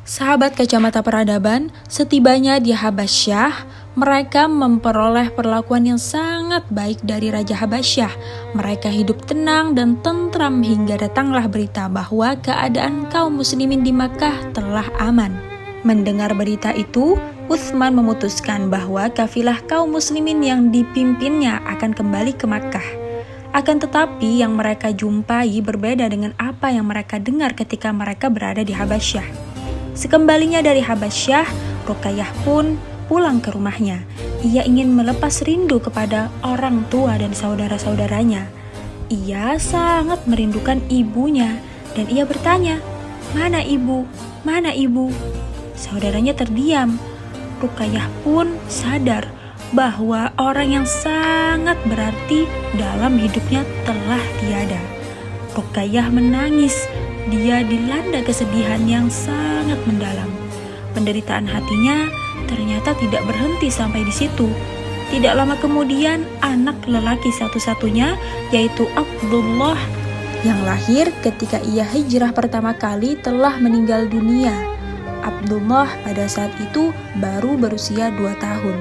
Sahabat kacamata peradaban, setibanya di Habasyah, mereka memperoleh perlakuan yang sangat baik dari Raja Habasyah. Mereka hidup tenang dan tentram hingga datanglah berita bahwa keadaan kaum muslimin di Makkah telah aman. Mendengar berita itu, Utsman memutuskan bahwa kafilah kaum muslimin yang dipimpinnya akan kembali ke Makkah. Akan tetapi yang mereka jumpai berbeda dengan apa yang mereka dengar ketika mereka berada di Habasyah. Sekembalinya dari Habasyah, Ruqayyah pun pulang ke rumahnya. Ia ingin melepas rindu kepada orang tua dan saudara-saudaranya. Ia sangat merindukan ibunya dan ia bertanya, "Mana ibu? Mana ibu?" Saudaranya terdiam. Ruqayyah pun sadar bahwa orang yang sangat berarti dalam hidupnya telah tiada. Ruqayyah menangis. Dia dilanda kesedihan yang sangat mendalam. Penderitaan hatinya ternyata tidak berhenti sampai di situ. Tidak lama kemudian, anak lelaki satu-satunya, yaitu Abdullah, yang lahir ketika ia hijrah pertama kali telah meninggal dunia. Abdullah pada saat itu baru berusia 2 tahun.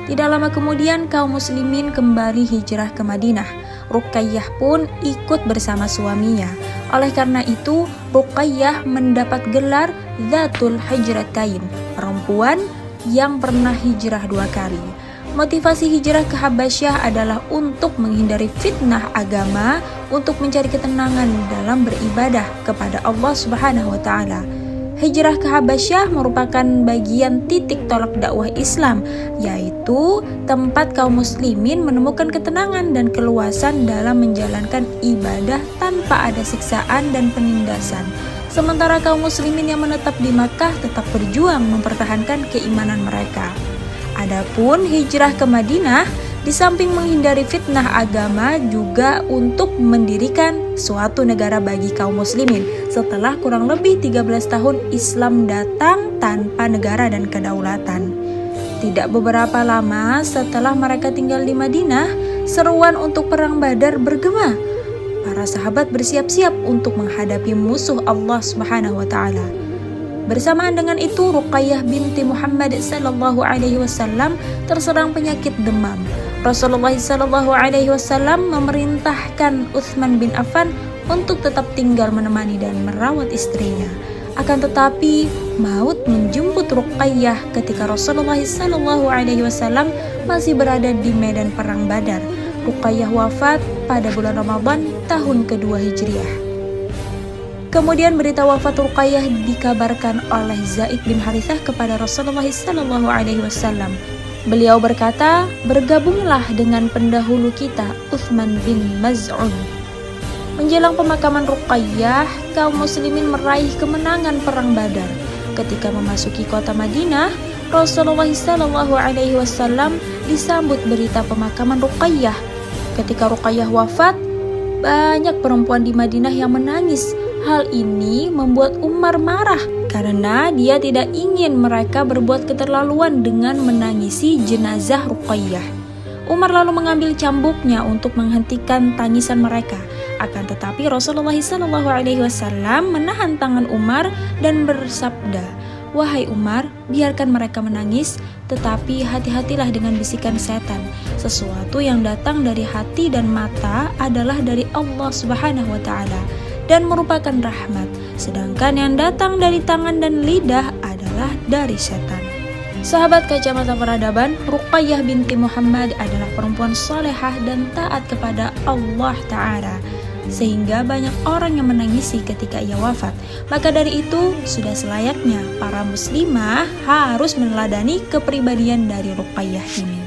Tidak lama kemudian kaum muslimin kembali hijrah ke Madinah. Ruqayyah pun ikut bersama suaminya. Oleh karena itu, Ruqayyah mendapat gelar Zatul Hijratain, perempuan yang pernah hijrah 2 kali. Motivasi hijrah ke Habasyah adalah untuk menghindari fitnah agama, untuk mencari ketenangan dalam beribadah kepada Allah Subhanahu wa taala. Hijrah ke Habasyah merupakan bagian titik tolak dakwah Islam, yaitu tempat kaum muslimin menemukan ketenangan dan keluasan dalam menjalankan ibadah tanpa ada siksaan dan penindasan. Sementara kaum muslimin yang menetap di Makkah tetap berjuang mempertahankan keimanan mereka. Adapun hijrah ke Madinah, di samping menghindari fitnah agama, juga untuk mendirikan suatu negara bagi kaum muslimin. Setelah kurang lebih 13 tahun Islam datang tanpa negara dan kedaulatan. Tidak beberapa lama setelah mereka tinggal di Madinah, seruan untuk perang Badar bergema. Para sahabat bersiap-siap untuk menghadapi musuh Allah Subhanahu wa taala. Bersamaan dengan itu, Ruqayyah binti Muhammad sallallahu alaihi wasallam terserang penyakit demam. Rasulullah sallallahu alaihi wasallam memerintahkan Utsman bin Affan untuk tetap tinggal menemani dan merawat istrinya. Akan tetapi, maut menjemput Ruqayyah ketika Rasulullah sallallahu alaihi wasallam masih berada di medan perang Badar. Ruqayyah wafat pada bulan Ramadan tahun kedua Hijriah. Kemudian berita wafat Ruqayyah dikabarkan oleh Zaid bin Harithah kepada Rasulullah sallallahu alaihi wasallam. Beliau berkata, "Bergabunglah dengan pendahulu kita, Utsman bin Maz'un." Menjelang pemakaman Ruqayyah, kaum muslimin meraih kemenangan perang Badar. Ketika memasuki kota Madinah, Rasulullah sallallahu alaihi wasallam disambut berita pemakaman Ruqayyah. Ketika Ruqayyah wafat, banyak perempuan di Madinah yang menangis. Hal ini membuat Umar marah karena dia tidak ingin mereka berbuat keterlaluan dengan menangisi jenazah Ruqayyah. Umar lalu mengambil cambuknya untuk menghentikan tangisan mereka. Akan tetapi Rasulullah SAW menahan tangan Umar dan bersabda, "Wahai Umar, biarkan mereka menangis, tetapi hati-hatilah dengan bisikan setan. Sesuatu yang datang dari hati dan mata adalah dari Allah Subhanahu wa taala dan merupakan rahmat, sedangkan yang datang dari tangan dan lidah adalah dari setan." Sahabat kacamata peradaban, Ruqayyah binti Muhammad adalah perempuan solehah dan taat kepada Allah Ta'ala, sehingga banyak orang yang menangisi ketika ia wafat. Maka dari itu, sudah selayaknya para muslimah harus meneladani kepribadian dari Ruqayyah ini.